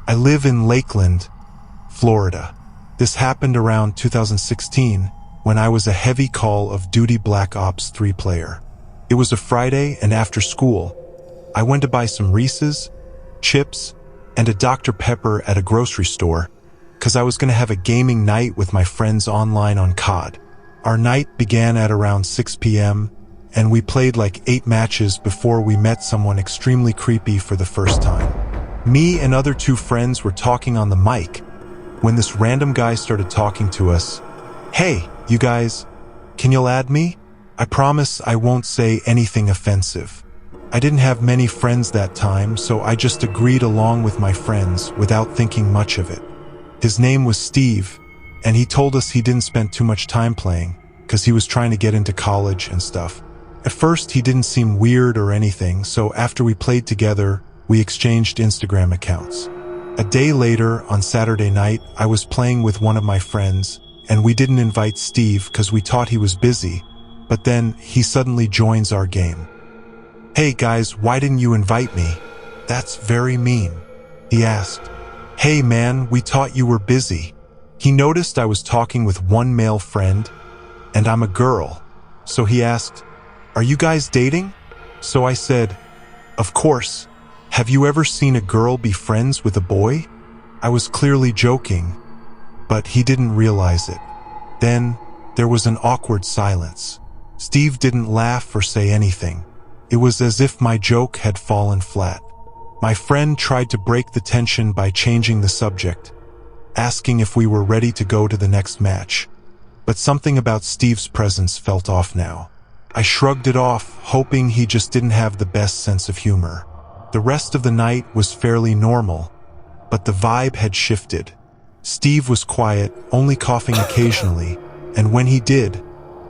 I live in Lakeland, Florida. This happened around 2016 when I was a heavy Call of Duty Black Ops 3 player. It was a Friday, and after school, I went to buy some Reese's, chips, and a Dr. Pepper at a grocery store because I was going to have a gaming night with my friends online on COD. Our night began at around 6 p.m., and we played like 8 matches before we met someone extremely creepy for the first time. Me and other 2 friends were talking on the mic when this random guy started talking to us. "Hey, you guys, can you add me? I promise I won't say anything offensive." I didn't have many friends that time, so I just agreed along with my friends without thinking much of it. His name was Steve, and he told us he didn't spend too much time playing because he was trying to get into college and stuff. At first, he didn't seem weird or anything, so after we played together, we exchanged Instagram accounts. A day later, on Saturday night, I was playing with one of my friends, and we didn't invite Steve because we thought he was busy, but then he suddenly joins our game. "Hey guys, why didn't you invite me? That's very mean," he asked. "Hey man, we thought you were busy." He noticed I was talking with one male friend, and I'm a girl, so he asked, "Are you guys dating?" So I said, "Of course. Have you ever seen a girl be friends with a boy?" I was clearly joking, but he didn't realize it. Then there was an awkward silence. Steve didn't laugh or say anything. It was as if my joke had fallen flat. My friend tried to break the tension by changing the subject, asking if we were ready to go to the next match. But something about Steve's presence felt off now. I shrugged it off, hoping he just didn't have the best sense of humor. The rest of the night was fairly normal, but the vibe had shifted. Steve was quiet, only coughing occasionally, and when he did,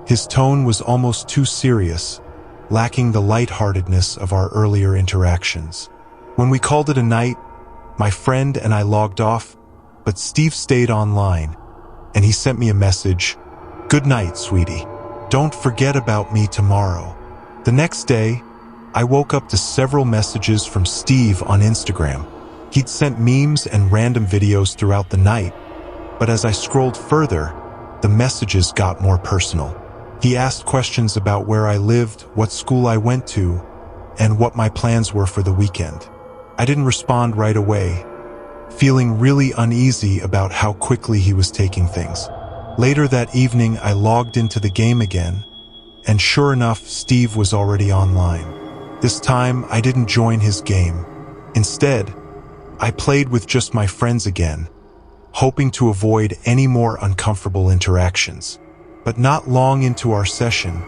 his tone was almost too serious, lacking the lightheartedness of our earlier interactions. When we called it a night, my friend and I logged off, but Steve stayed online, and he sent me a message, "Good night, sweetie. Don't forget about me tomorrow." The next day, I woke up to several messages from Steve on Instagram. He'd sent memes and random videos throughout the night, but as I scrolled further, the messages got more personal. He asked questions about where I lived, what school I went to, and what my plans were for the weekend. I didn't respond right away, feeling really uneasy about how quickly he was taking things. Later that evening, I logged into the game again, and sure enough, Steve was already online. This time, I didn't join his game. Instead, I played with just my friends again, hoping to avoid any more uncomfortable interactions. But not long into our session,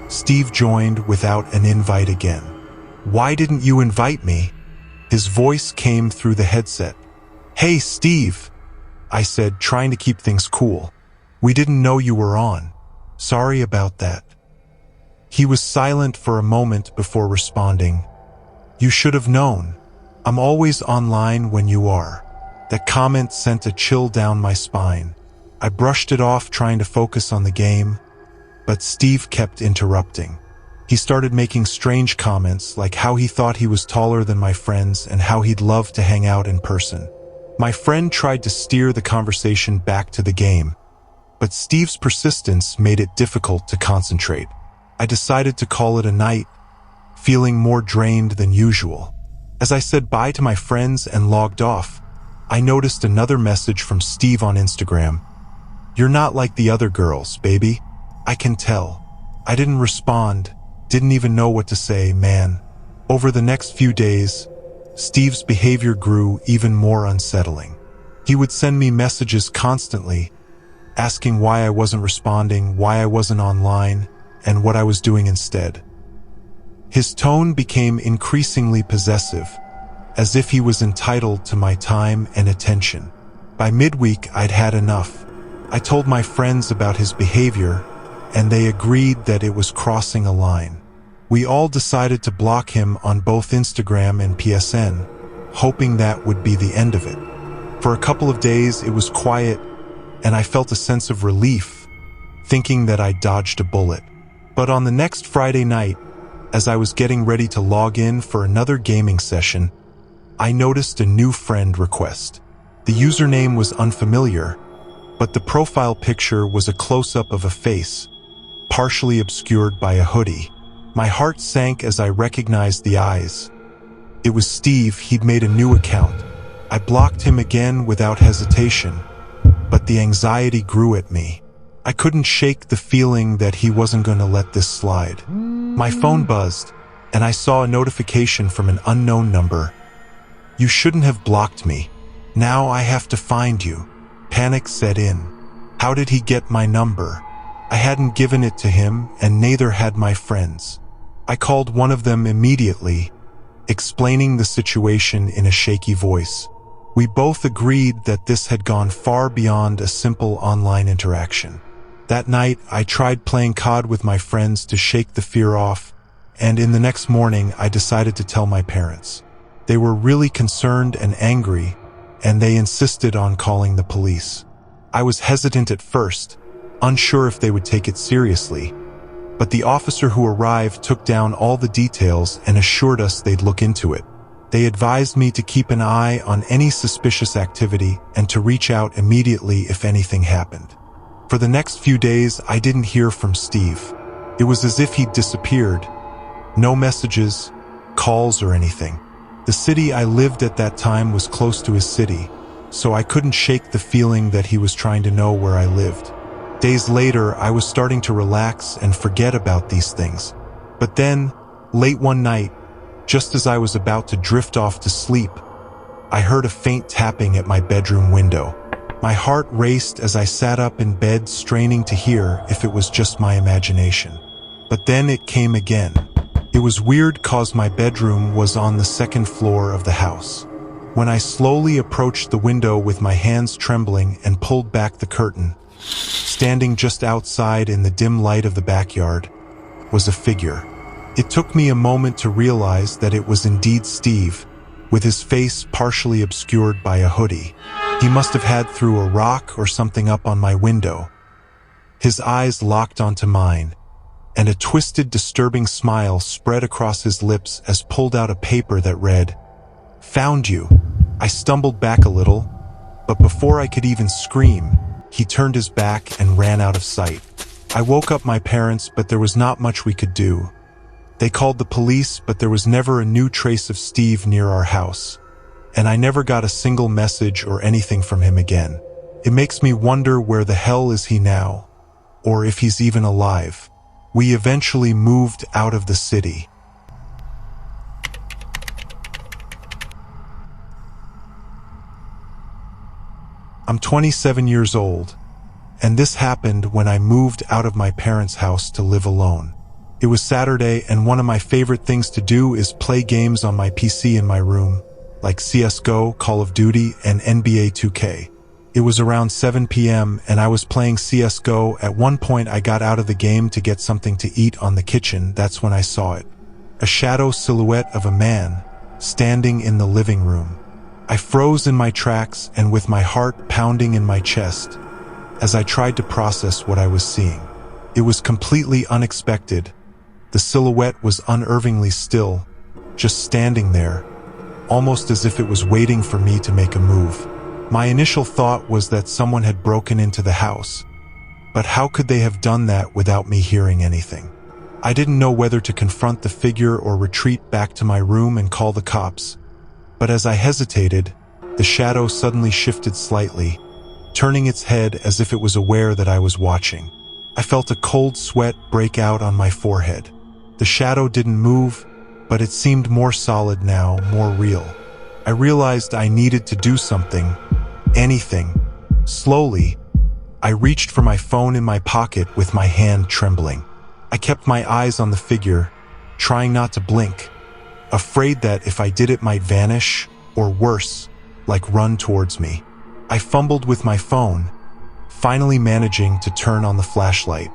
Steve joined without an invite again. "Why didn't you invite me?" His voice came through the headset. "Hey, Steve," I said, trying to keep things cool. "We didn't know you were on. Sorry about that." He was silent for a moment before responding, "You should have known. I'm always online when you are." That comment sent a chill down my spine. I brushed it off, trying to focus on the game, but Steve kept interrupting. He started making strange comments, like how he thought he was taller than my friends and how he'd love to hang out in person. My friend tried to steer the conversation back to the game, but Steve's persistence made it difficult to concentrate. I decided to call it a night, feeling more drained than usual. As I said bye to my friends and logged off, I noticed another message from Steve on Instagram. "You're not like the other girls, baby. I can tell." I didn't respond, didn't even know what to say, man. Over the next few days, Steve's behavior grew even more unsettling. He would send me messages constantly, asking why I wasn't responding, why I wasn't online, and what I was doing instead. His tone became increasingly possessive, as if he was entitled to my time and attention. By midweek, I'd had enough. I told my friends about his behavior, and they agreed that it was crossing a line. We all decided to block him on both Instagram and PSN, hoping that would be the end of it. For a couple of days, it was quiet, and I felt a sense of relief, thinking that I dodged a bullet. But on the next Friday night, as I was getting ready to log in for another gaming session, I noticed a new friend request. The username was unfamiliar, but the profile picture was a close-up of a face, partially obscured by a hoodie. My heart sank as I recognized the eyes. It was Steve. He'd made a new account. I blocked him again without hesitation, but the anxiety grew at me. I couldn't shake the feeling that he wasn't going to let this slide. My phone buzzed, and I saw a notification from an unknown number. "You shouldn't have blocked me. Now I have to find you." Panic set in. How did he get my number? I hadn't given it to him, and neither had my friends. I called one of them immediately, explaining the situation in a shaky voice. We both agreed that this had gone far beyond a simple online interaction. That night, I tried playing COD with my friends to shake the fear off, and in the next morning, I decided to tell my parents. They were really concerned and angry, and they insisted on calling the police. I was hesitant at first, unsure if they would take it seriously, but the officer who arrived took down all the details and assured us they'd look into it. They advised me to keep an eye on any suspicious activity and to reach out immediately if anything happened. For the next few days, I didn't hear from Steve. It was as if he'd disappeared. No messages, calls, or anything. The city I lived at that time was close to his city, so I couldn't shake the feeling that he was trying to know where I lived. Days later, I was starting to relax and forget about these things. But then, late one night, just as I was about to drift off to sleep, I heard a faint tapping at my bedroom window. My heart raced as I sat up in bed, straining to hear if it was just my imagination. But then it came again. It was weird cause my bedroom was on the second floor of the house. When I slowly approached the window with my hands trembling and pulled back the curtain, standing just outside in the dim light of the backyard was a figure. It took me a moment to realize that it was indeed Steve, with his face partially obscured by a hoodie. He must have had threw a rock or something up on my window. His eyes locked onto mine, and a twisted, disturbing smile spread across his lips as pulled out a paper that read, "Found you." I stumbled back a little, but before I could even scream, he turned his back and ran out of sight. I woke up my parents, but there was not much we could do. They called the police, but there was never a new trace of Steve near our house, and I never got a single message or anything from him again. It makes me wonder where the hell is he now, or if he's even alive. We eventually moved out of the city. I'm 27 years old, and this happened when I moved out of my parents' house to live alone. It was Saturday, and one of my favorite things to do is play games on my PC in my room, like CSGO, Call of Duty, and NBA 2K. It was around 7 p.m. and I was playing CSGO. At one point I got out of the game to get something to eat on the kitchen. That's when I saw it. A shadow silhouette of a man standing in the living room. I froze in my tracks and with my heart pounding in my chest as I tried to process what I was seeing. It was completely unexpected. The silhouette was unnervingly still, just standing there, almost as if it was waiting for me to make a move. My initial thought was that someone had broken into the house, but how could they have done that without me hearing anything? I didn't know whether to confront the figure or retreat back to my room and call the cops, but as I hesitated, the shadow suddenly shifted slightly, turning its head as if it was aware that I was watching. I felt a cold sweat break out on my forehead. The shadow didn't move, but it seemed more solid now, more real. I realized I needed to do something, anything. Slowly, I reached for my phone in my pocket with my hand trembling. I kept my eyes on the figure, trying not to blink, afraid that if I did it might vanish, or worse, like run towards me. I fumbled with my phone, finally managing to turn on the flashlight.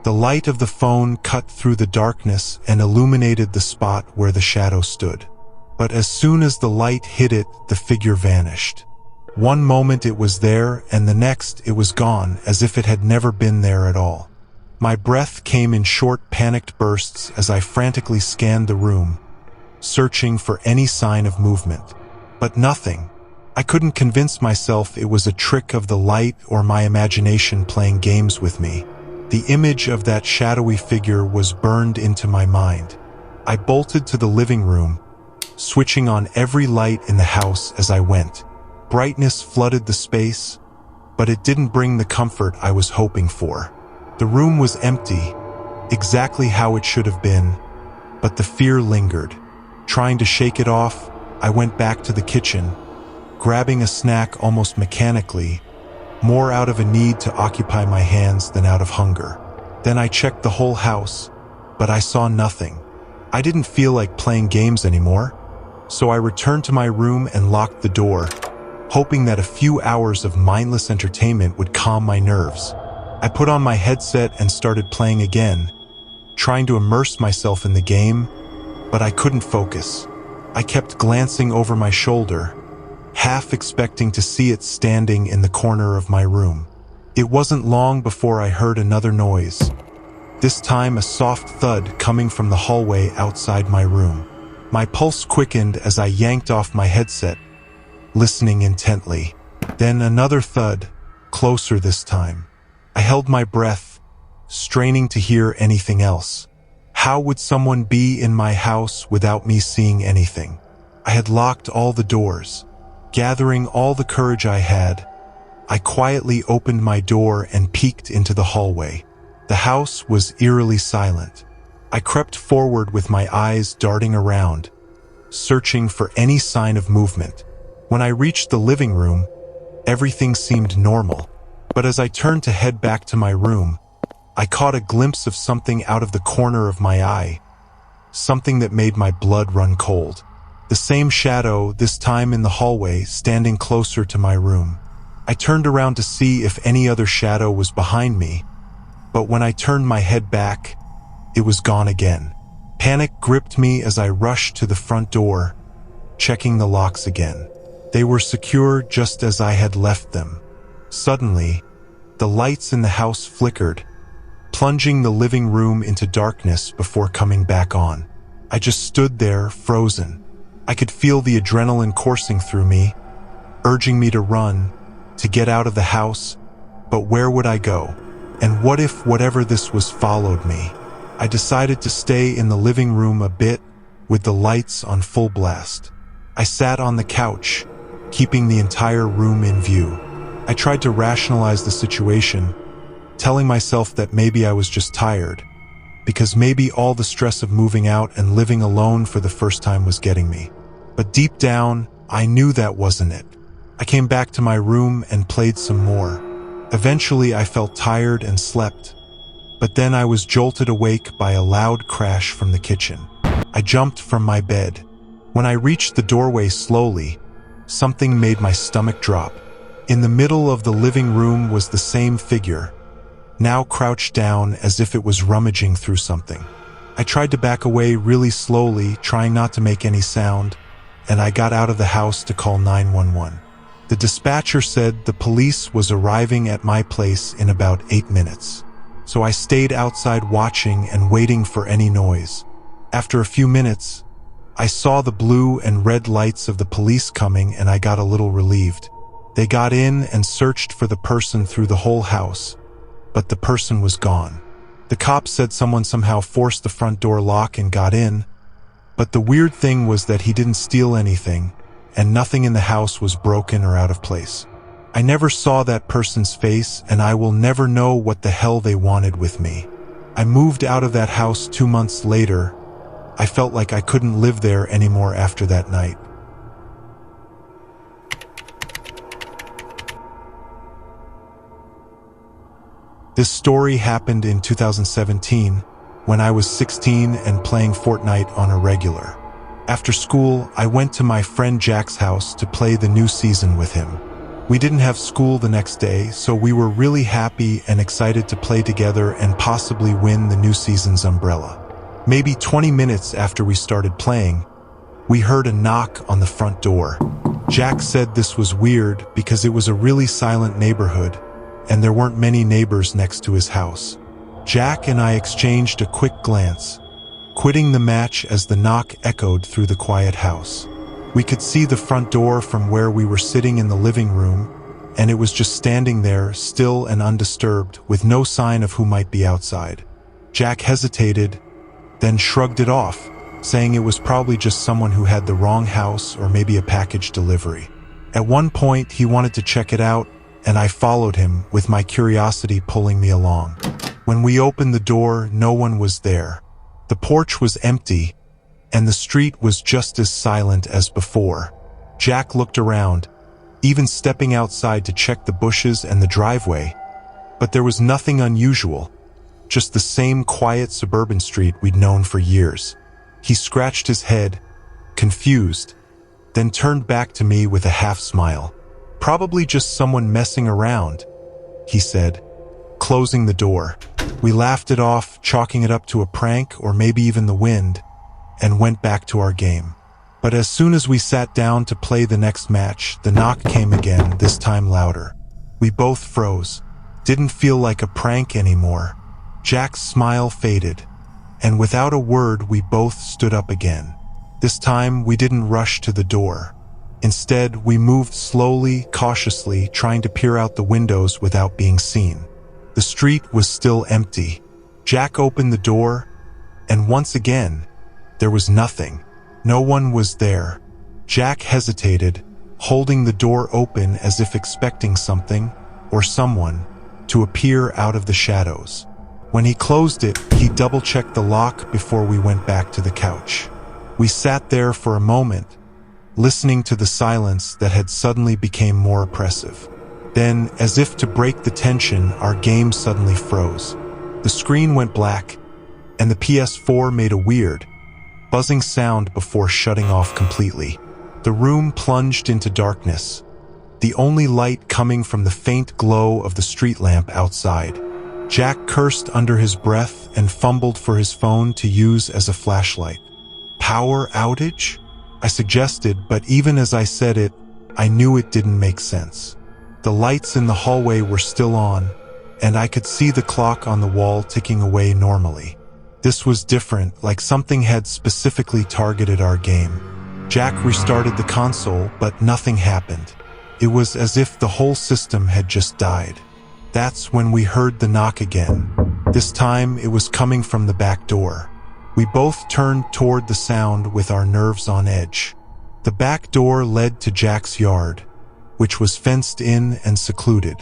The light of the phone cut through the darkness and illuminated the spot where the shadow stood. But as soon as the light hit it, the figure vanished. One moment it was there, and the next it was gone, as if it had never been there at all. My breath came in short, panicked bursts as I frantically scanned the room, searching for any sign of movement. but nothing. I couldn't convince myself it was a trick of the light or my imagination playing games with me. The image of that shadowy figure was burned into my mind. I bolted to the living room, switching on every light in the house as I went. Brightness flooded the space, but it didn't bring the comfort I was hoping for. The room was empty, exactly how it should have been, but the fear lingered. Trying to shake it off, I went back to the kitchen, grabbing a snack almost mechanically, more out of a need to occupy my hands than out of hunger. Then I checked the whole house, but I saw nothing. I didn't feel like playing games anymore, so I returned to my room and locked the door, hoping that a few hours of mindless entertainment would calm my nerves. I put on my headset and started playing again, trying to immerse myself in the game, but I couldn't focus. I kept glancing over my shoulder, half expecting to see it standing in the corner of my room. It wasn't long before I heard another noise, this time a soft thud coming from the hallway outside my room. My pulse quickened as I yanked off my headset, listening intently. Then another thud, closer this time. I held my breath, straining to hear anything else. How would someone be in my house without me seeing anything? I had locked all the doors. Gathering all the courage I had, I quietly opened my door and peeked into the hallway. The house was eerily silent. I crept forward with my eyes darting around, searching for any sign of movement. When I reached the living room, everything seemed normal. But as I turned to head back to my room, I caught a glimpse of something out of the corner of my eye, something that made my blood run cold. The same shadow, this time in the hallway, standing closer to my room. I turned around to see if any other shadow was behind me, but when I turned my head back, it was gone again. Panic gripped me as I rushed to the front door, checking the locks again. They were secure just as I had left them. Suddenly, the lights in the house flickered, plunging the living room into darkness before coming back on. I just stood there, frozen. I could feel the adrenaline coursing through me, urging me to run, to get out of the house, but where would I go? And what if whatever this was followed me? I decided to stay in the living room a bit, with the lights on full blast. I sat on the couch, keeping the entire room in view. I tried to rationalize the situation, telling myself that maybe I was just tired, because maybe all the stress of moving out and living alone for the first time was getting me. But deep down, I knew that wasn't it. I came back to my room and played some more. Eventually, I felt tired and slept, but then I was jolted awake by a loud crash from the kitchen. I jumped from my bed. When I reached the doorway slowly, something made my stomach drop. In the middle of the living room was the same figure, now crouched down as if it was rummaging through something. I tried to back away really slowly, trying not to make any sound, and I got out of the house to call 911. The dispatcher said the police was arriving at my place in about 8 minutes. So I stayed outside watching and waiting for any noise. After a few minutes, I saw the blue and red lights of the police coming and I got a little relieved. They got in and searched for the person through the whole house, but the person was gone. The cops said someone somehow forced the front door lock and got in, but the weird thing was that he didn't steal anything, and nothing in the house was broken or out of place. I never saw that person's face, and I will never know what the hell they wanted with me. I moved out of that house 2 months later. I felt like I couldn't live there anymore after that night. This story happened in 2017, when I was 16 and playing Fortnite on a regular. After school, I went to my friend Jack's house to play the new season with him. We didn't have school the next day, so we were really happy and excited to play together and possibly win the new season's umbrella. Maybe 20 minutes after we started playing, we heard a knock on the front door. Jack said this was weird because it was a really silent neighborhood, and there weren't many neighbors next to his house. Jack and I exchanged a quick glance, quitting the match as the knock echoed through the quiet house. We could see the front door from where we were sitting in the living room, and it was just standing there, still and undisturbed, with no sign of who might be outside. Jack hesitated, then shrugged it off, saying it was probably just someone who had the wrong house or maybe a package delivery. At one point, he wanted to check it out, and I followed him, with my curiosity pulling me along. When we opened the door, no one was there. The porch was empty, and the street was just as silent as before. Jack looked around, even stepping outside to check the bushes and the driveway, but there was nothing unusual, just the same quiet suburban street we'd known for years. He scratched his head, confused, then turned back to me with a half smile. "Probably just someone messing around," he said, closing the door. We laughed it off, chalking it up to a prank or maybe even the wind, and went back to our game. But as soon as we sat down to play the next match, the knock came again, this time louder. We both froze. Didn't feel like a prank anymore. Jack's smile faded, and without a word we both stood up again. This time we didn't rush to the door. Instead, we moved slowly, cautiously, trying to peer out the windows without being seen. The street was still empty. Jack opened the door, and once again, there was nothing. No one was there. Jack hesitated, holding the door open as if expecting something, or someone, to appear out of the shadows. When he closed it, he double-checked the lock before we went back to the couch. We sat there for a moment, listening to the silence that had suddenly become more oppressive. Then, as if to break the tension, our game suddenly froze. The screen went black, and the PS4 made a weird, buzzing sound before shutting off completely. The room plunged into darkness, the only light coming from the faint glow of the street lamp outside. Jack cursed under his breath and fumbled for his phone to use as a flashlight. "Power outage?" I suggested, but even as I said it, I knew it didn't make sense. The lights in the hallway were still on, and I could see the clock on the wall ticking away normally. This was different, like something had specifically targeted our game. Jack restarted the console, but nothing happened. It was as if the whole system had just died. That's when we heard the knock again. This time, it was coming from the back door. We both turned toward the sound with our nerves on edge. The back door led to Jack's yard, which was fenced in and secluded.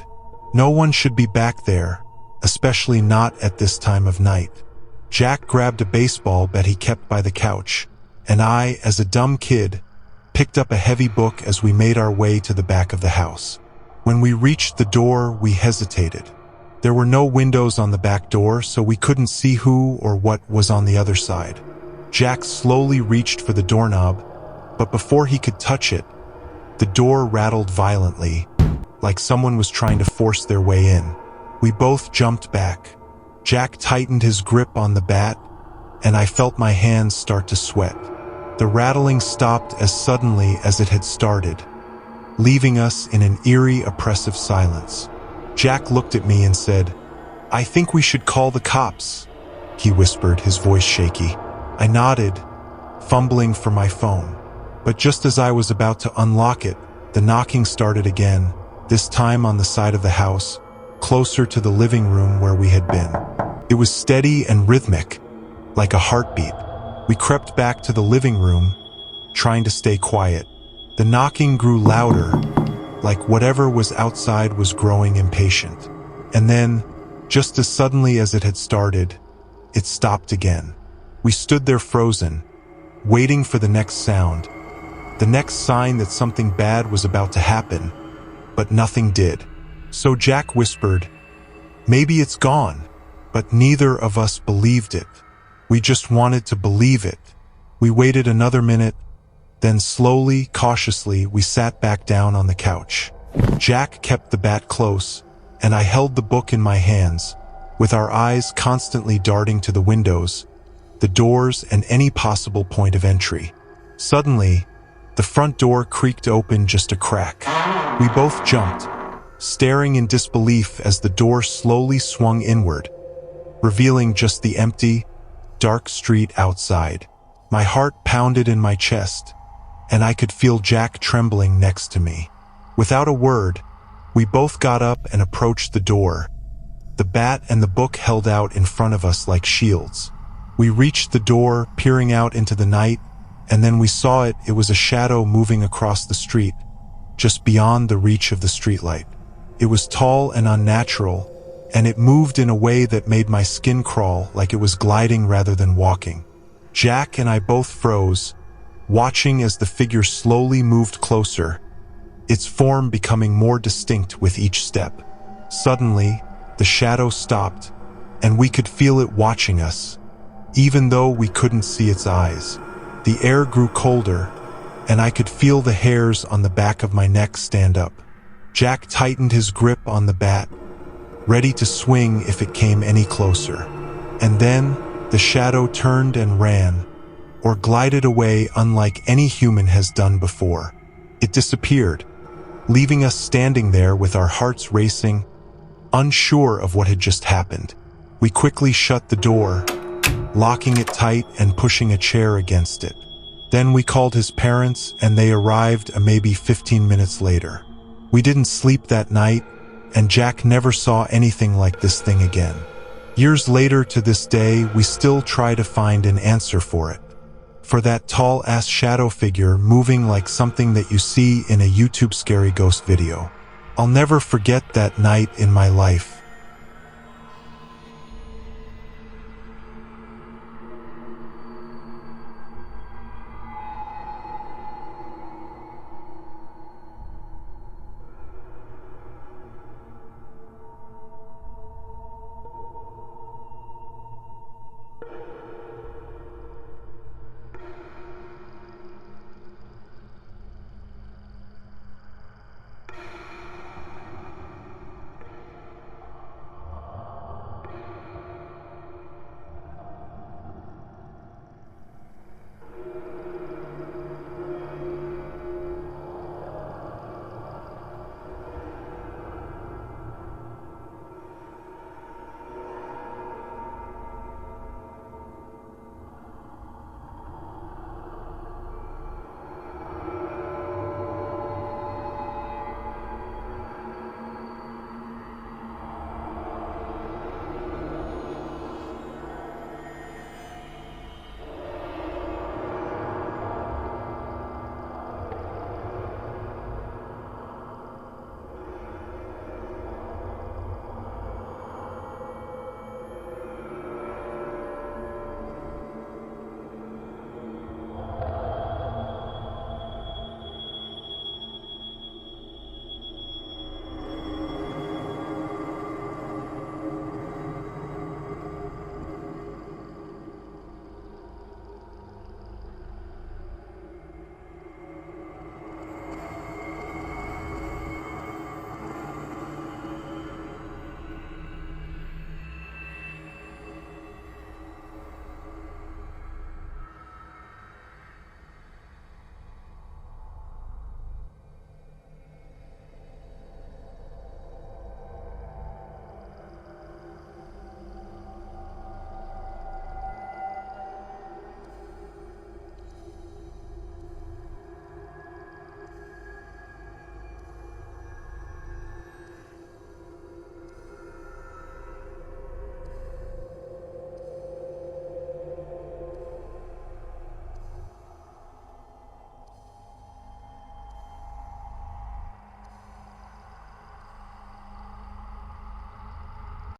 No one should be back there, especially not at this time of night. Jack grabbed a baseball bat he kept by the couch, and I, as a dumb kid, picked up a heavy book as we made our way to the back of the house. When we reached the door, we hesitated. There were no windows on the back door, so we couldn't see who or what was on the other side. Jack slowly reached for the doorknob, but before he could touch it, the door rattled violently, like someone was trying to force their way in. We both jumped back. Jack tightened his grip on the bat, and I felt my hands start to sweat. The rattling stopped as suddenly as it had started, leaving us in an eerie, oppressive silence. Jack looked at me and said, "I think we should call the cops," he whispered, his voice shaky. I nodded, fumbling for my phone. But just as I was about to unlock it, the knocking started again, this time on the side of the house, closer to the living room where we had been. It was steady and rhythmic, like a heartbeat. We crept back to the living room, trying to stay quiet. The knocking grew louder, like whatever was outside was growing impatient. And then, just as suddenly as it had started, it stopped again. We stood there frozen, waiting for the next sound, the next sign that something bad was about to happen, but nothing did. So Jack whispered, "Maybe it's gone," but neither of us believed it. We just wanted to believe it. We waited another minute, then slowly, cautiously, we sat back down on the couch. Jack kept the bat close, and I held the book in my hands, with our eyes constantly darting to the windows, the doors, and any possible point of entry. Suddenly, the front door creaked open just a crack. We both jumped, staring in disbelief as the door slowly swung inward, revealing just the empty, dark street outside. My heart pounded in my chest, and I could feel Jack trembling next to me. Without a word, we both got up and approached the door, the bat and the book held out in front of us like shields. We reached the door, peering out into the night, and then we saw it was a shadow moving across the street, just beyond the reach of the streetlight. It was tall and unnatural, and it moved in a way that made my skin crawl, like it was gliding rather than walking. Jack and I both froze, watching as the figure slowly moved closer, its form becoming more distinct with each step. Suddenly, the shadow stopped, and we could feel it watching us, even though we couldn't see its eyes. The air grew colder, and I could feel the hairs on the back of my neck stand up. Jack tightened his grip on the bat, ready to swing if it came any closer. And then, the shadow turned and ran, or glided away unlike any human has done before. It disappeared, leaving us standing there with our hearts racing, unsure of what had just happened. We quickly shut the door, locking it tight and pushing a chair against it. Then we called his parents, and they arrived maybe 15 minutes later. We didn't sleep that night, and Jack never saw anything like this thing again. Years later to this day, we still try to find an answer for it. For that tall-ass shadow figure moving like something that you see in a YouTube scary ghost video. I'll never forget that night in my life.